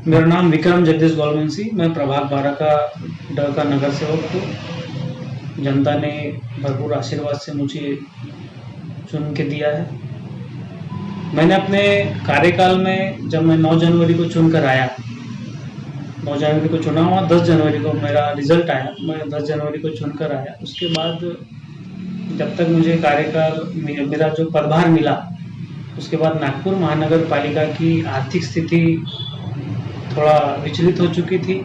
मेरा नाम विक्रम जगदीश गोलवंशी, मैं प्रभाग 12 का ड का नगर सेवक हूँ। जनता ने भरपूर आशीर्वाद से मुझे चुन के दिया है। मैंने अपने कार्यकाल में जब मैं 9 जनवरी को चुनकर आया, 9 जनवरी को चुना हुआ, 10 जनवरी को मेरा रिजल्ट आया, मैं 10 जनवरी को चुनकर आया। उसके बाद जब तक मुझे कार्यकाल मेरा जो पदभार मिला, उसके बाद नागपुर महानगर पालिका की आर्थिक स्थिति थोड़ा विचलित हो चुकी थी।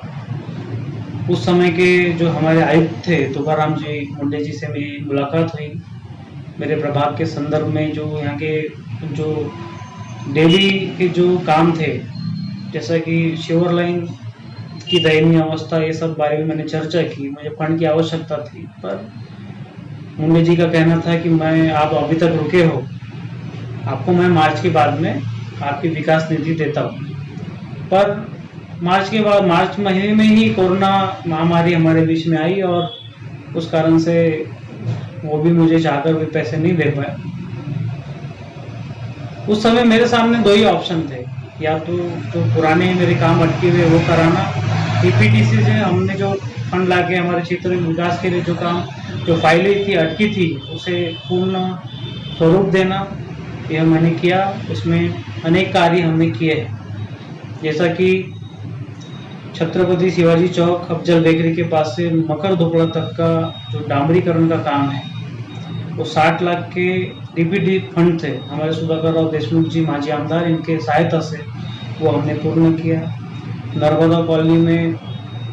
उस समय के जो हमारे आयुक्त थे तुकाराम जी मुंडे जी से मेरी मुलाकात हुई। मेरे प्रभाग के संदर्भ में जो यहाँ के जो डेली के जो काम थे, जैसा कि शिवर लाइन की दयनीय अवस्था, ये सब बारे में मैंने चर्चा की। मुझे फंड की आवश्यकता थी, पर मुंडे जी का कहना था कि आप अभी तक रुके हो, आपको मैं मार्च के बाद में आपकी विकास निधि देता हूँ। पर मार्च महीने में ही कोरोना महामारी हमारे बीच में आई और उस कारण से वो भी मुझे चाहकर भी पैसे नहीं दे पाए। उस समय मेरे सामने 2 ही ऑप्शन थे, या तो जो पुराने मेरे काम अटके हुए वो कराना, टीपीटीसी से हमने जो फंड लाके हमारे क्षेत्र में विकास के लिए जो काम जो फाइलें थी अटकी थी उसे पूर्ण स्वरूप देना, यह मैंने किया। उसमें अनेक कार्य हमने किए हैं, जैसा कि छत्रपति शिवाजी चौक अफजल बेकरी के पास से मकर धोपड़ा तक का जो डामरीकरण का काम है, वो 60 लाख के डीपीडी फंड थे हमारे सुधाकर राव देशमुख जी माजी आमदार, इनके सहायता से वो हमने पूर्ण किया। नर्मदा कॉलोनी में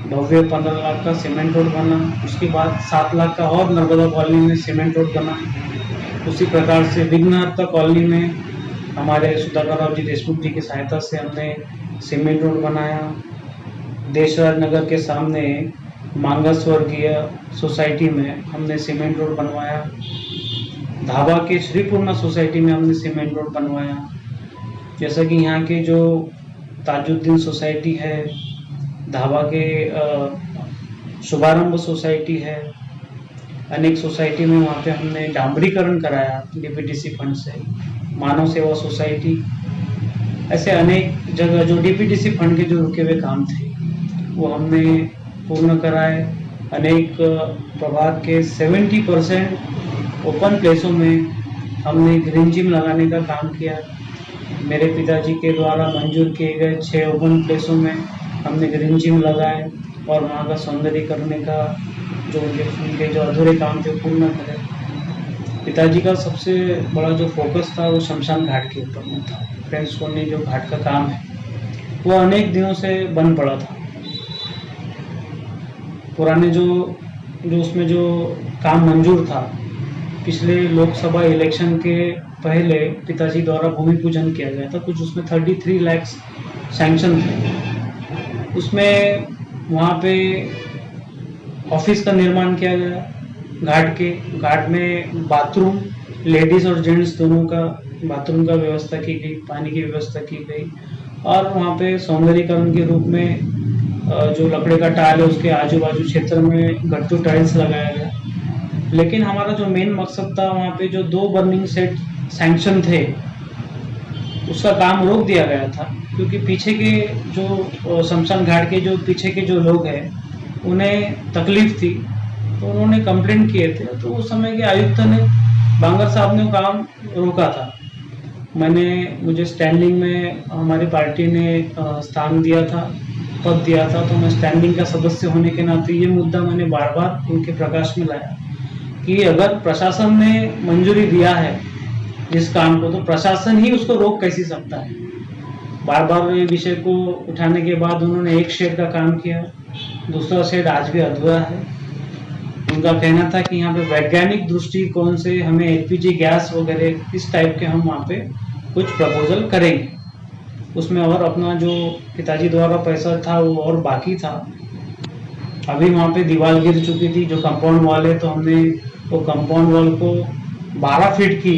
भव्य 15 लाख का सीमेंट रोड बना, उसके बाद 7 लाख का और नर्मदा कॉलोनी में सीमेंट रोड बना। उसी प्रकार से विघ्नहर्ता कॉलोनी में हमारे सुधाकर राव जी देशमुख जी की सहायता से हमने सीमेंट रोड बनाया। देशराज नगर के सामने मांगा स्वर्गीय सोसाइटी में हमने सीमेंट रोड बनवाया। धाबा के श्रीपूर्णा सोसाइटी में हमने सीमेंट रोड बनवाया। जैसा कि यहाँ के जो ताजुद्दीन सोसाइटी है, धाबा के शुभारंभ सोसाइटी है, अनेक सोसाइटी में वहाँ पे हमने डामरीकरण कराया डीपीटीसी फंड से। मानव सेवा सोसाइटी, ऐसे अनेक जगह जो डीपीटीसी फंड के जो रुके हुए काम थे वो हमने पूर्ण कराए। अनेक प्रभाग के 70% ओपन प्लेसों में हमने ग्रीन जिम लगाने का काम किया। मेरे पिताजी के द्वारा मंजूर किए गए 6 ओपन प्लेसों में हमने ग्रीन जिम लगाए और वहाँ का सौंदर्यीकरण का जो उनके जो अधूरे काम थे पूर्ण करें। पिताजी का सबसे बड़ा जो फोकस था वो शमशान घाट के ऊपर में था। फ्रेंड्स कॉलोनी जो घाट का काम है वो अनेक दिनों से बंद पड़ा था। पुराने जो उसमें जो काम मंजूर था, पिछले लोकसभा इलेक्शन के पहले पिताजी द्वारा भूमि पूजन किया गया था। कुछ उसमें 33 लाख सैंक्शन थे। उसमें वहाँ पे ऑफिस का निर्माण किया गया। घाट में बाथरूम, लेडीज और जेंट्स दोनों का बाथरूम का व्यवस्था की गई, पानी की व्यवस्था की गई और वहाँ पे सौंदर्यीकरण के रूप में जो लकड़े का टाइल है उसके आजू बाजू क्षेत्र में गट्टू टाइल्स लगाया गया। लेकिन हमारा जो मेन मकसद था, वहाँ पे जो 2 बर्निंग सेट सैंक्शन थे उसका काम रोक दिया गया था, क्योंकि पीछे के जो शमशान घाट के जो पीछे के जो लोग हैं उन्हें तकलीफ थी, तो उन्होंने कंप्लेंट किए थे। तो उस समय के आयुक्त ने, बांगर साहब ने वो काम रोका था। मुझे स्टैंडिंग में हमारी पार्टी ने स्थान दिया था, पद दिया था, तो मैं स्टैंडिंग का सदस्य होने के नाते ये मुद्दा मैंने बार बार उनके प्रकाश में लाया कि अगर प्रशासन ने मंजूरी दिया है जिस काम को, तो प्रशासन ही उसको रोक कैसे सकता है। बार बार ये विषय को उठाने के बाद उन्होंने एक शेड का काम किया, दूसरा शेड आज भी अधूरा है। उनका कहना था कि यहाँ पे वैज्ञानिक दृष्टिकोण से हमें एलपीजी गैस वगैरह इस टाइप के हम वहाँ पे कुछ प्रपोजल करेंगे। उसमें और अपना जो पिताजी द्वारा पैसा था वो और बाकी था। अभी वहाँ पे दीवार गिर चुकी थी जो कंपाउंड वॉल है, तो हमने वो कंपाउंड वॉल को 12 फीट की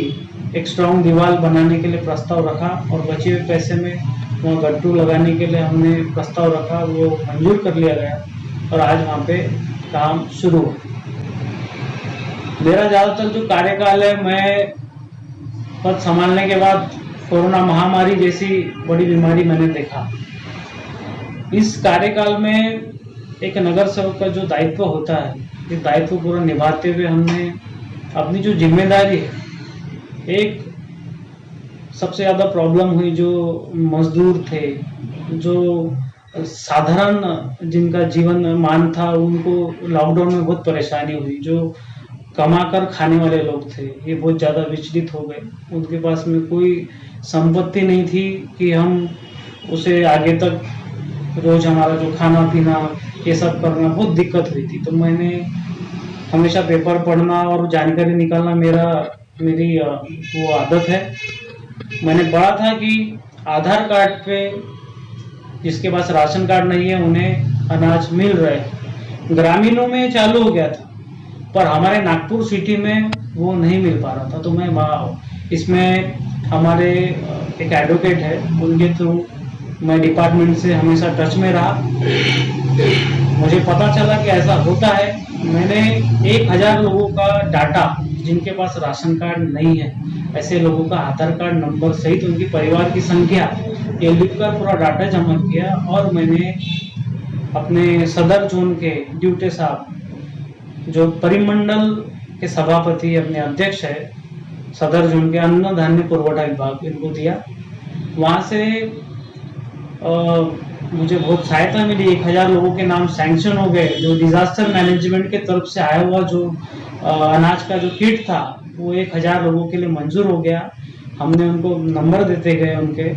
एक स्ट्रॉन्ग दीवार बनाने के लिए प्रस्ताव रखा और बचे हुए पैसे में वहाँ गट्टू लगाने के लिए हमने प्रस्ताव रखा, वो मंजूर कर लिया गया और आज वहाँ पे काम शुरू हो। मेरा ज़्यादातर जो कार्यकाल है, मैं पद संभालने के बाद कोरोना महामारी जैसी बड़ी बीमारी मैंने देखा। इस कार्यकाल में एक नगर सेवक का जो दायित्व होता है, इस दायित्व पूरा निभाते हुए हमने अपनी जो जिम्मेदारी है, एक सबसे ज़्यादा प्रॉब्लम हुई जो मजदूर थे, जो साधारण जिनका जीवन मान था, उनको लॉकडाउन में बहुत परेशानी हुई। जो कमाकर खाने वाले लोग थे, ये बहुत ज़्यादा विचलित हो गए। उनके पास में कोई संपत्ति नहीं थी कि हम उसे आगे तक रोज हमारा जो खाना पीना ये सब करना, बहुत दिक्कत हुई थी। तो मैंने हमेशा पेपर पढ़ना और जानकारी निकालना मेरी वो आदत है। मैंने पढ़ा था कि आधार कार्ड पे जिसके पास राशन कार्ड नहीं है उन्हें अनाज मिल रहा है। ग्रामीणों में चालू हो गया था, पर हमारे नागपुर सिटी में वो नहीं मिल पा रहा था। तो मैं इसमें हमारे एक एडवोकेट है, उनके थ्रू मैं डिपार्टमेंट से हमेशा टच में रहा। मुझे पता चला कि ऐसा होता है। मैंने 1000 लोगों का डाटा, जिनके पास राशन कार्ड नहीं है, ऐसे लोगों का आधार कार्ड नंबर सहित उनकी परिवार की संख्या ये लिखकर पूरा डाटा जमा किया। और मैंने अपने सदर जोन के ड्यूटी साहब, जो परिमंडल के सभापति अपने अध्यक्ष है सदर जोन के अन्न धान्य पुरवठा विभाग, इनको दिया। वहाँ से मुझे बहुत सहायता मिली। 1000 लोगों के नाम सैंक्शन हो गए। जो डिजास्टर मैनेजमेंट के तरफ से आया हुआ जो अनाज का जो किट था, वो 1000 लोगों के लिए मंजूर हो गया। हमने उनको नंबर देते गए, उनके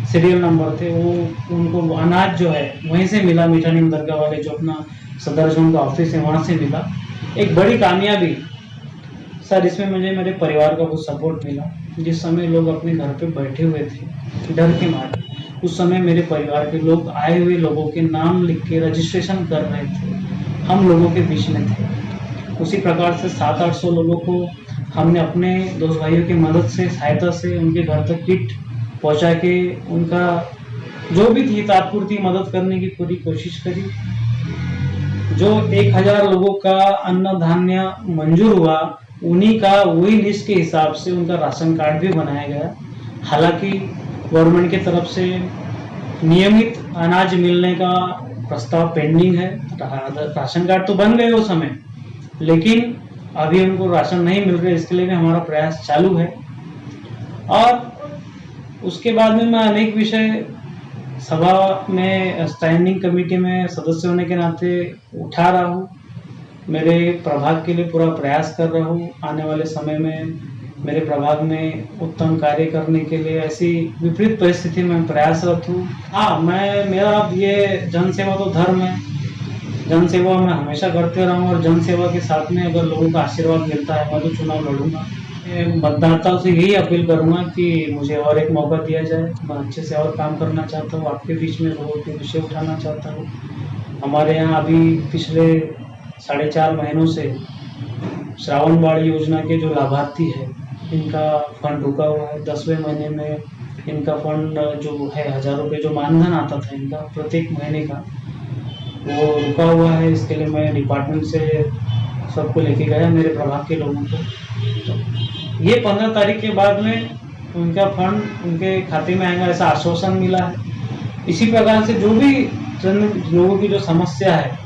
सीरियल नंबर थे, वो उनको अनाज जो है वहीं से मिला। मीठा नीम दरगाह वाले जो अपना सदर जोन का ऑफिस है, वहाँ से मिला। एक बड़ी कामयाबी सर, इसमें मुझे मेरे परिवार का बहुत सपोर्ट मिला। जिस समय लोग अपने घर पे बैठे हुए थे डर के मारे, उस समय मेरे परिवार के लोग आए हुए लोगों के नाम लिख के रजिस्ट्रेशन कर रहे थे, हम लोगों के बीच में थे। उसी प्रकार से 700-800 लोगों को हमने अपने दोस्त भाइयों की मदद से, सहायता से उनके घर तक किट पहुंचा के उनका जो भी थी तात्पुरती मदद करने की पूरी कोशिश करी। जो 1000 लोगों का अन्न धान्य मंजूर हुआ, उन्हीं का वही लिस्ट के हिसाब से उनका राशन कार्ड भी बनाया गया। हालांकि गवर्नमेंट की तरफ से नियमित अनाज मिलने का प्रस्ताव पेंडिंग है। राशन कार्ड तो बन गए उस समय, लेकिन अभी उनको राशन नहीं मिल रहा, इसके लिए भी हमारा प्रयास चालू है। और उसके बाद में मैं अनेक विषय सभा में, स्टैंडिंग कमेटी में सदस्य होने के नाते उठा रहा हूँ। मेरे प्रभाग के लिए पूरा प्रयास कर रहा हूँ। आने वाले समय में मेरे प्रभाग में उत्तम कार्य करने के लिए ऐसी विपरीत परिस्थिति में प्रयासरत हूँ। हाँ, मेरा ये जन सेवा तो धर्म है। जन सेवा मैं हमेशा करते रहूँ और जन सेवा के साथ में अगर लोगों का आशीर्वाद मिलता है, मैं तो चुनाव लड़ूंगा। मतदाताओं से यही अपील करूंगा कि मुझे और एक मौका दिया जाए। मैं अच्छे से और काम करना चाहता हूँ, आपके बीच में लोगों के विषय उठाना चाहता हूँ। हमारे यहाँ अभी पिछले 4.5 महीनों से श्रावण बाढ़ योजना के जो लाभार्थी है, इनका फंड रुका हुआ है। 10वें महीने में इनका फंड जो है 1000 रुपये जो मानधन आता था इनका प्रत्येक महीने का, वो रुका हुआ है। इसके लिए मैं डिपार्टमेंट से सबको लेके गया, मेरे प्रभाग के लोगों को। तो ये 15 तारीख के बाद में उनका फंड उनके खाते में आएगा, ऐसा आश्वासन मिला है। इसी प्रकार से जो भी लोगों की जो समस्या है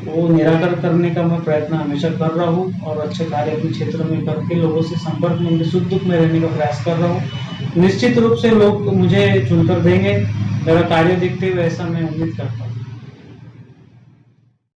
वो निराकरण करने का मैं प्रयत्न हमेशा कर रहा हूँ और अच्छे कार्य अपने क्षेत्र में करके लोगों से संपर्क में, उनके सुख दुख में रहने का प्रयास कर रहा हूँ। निश्चित रूप से लोग मुझे चुनकर देंगे, मेरा कार्य देखते हुए ऐसा मैं उम्मीद करता हूँ।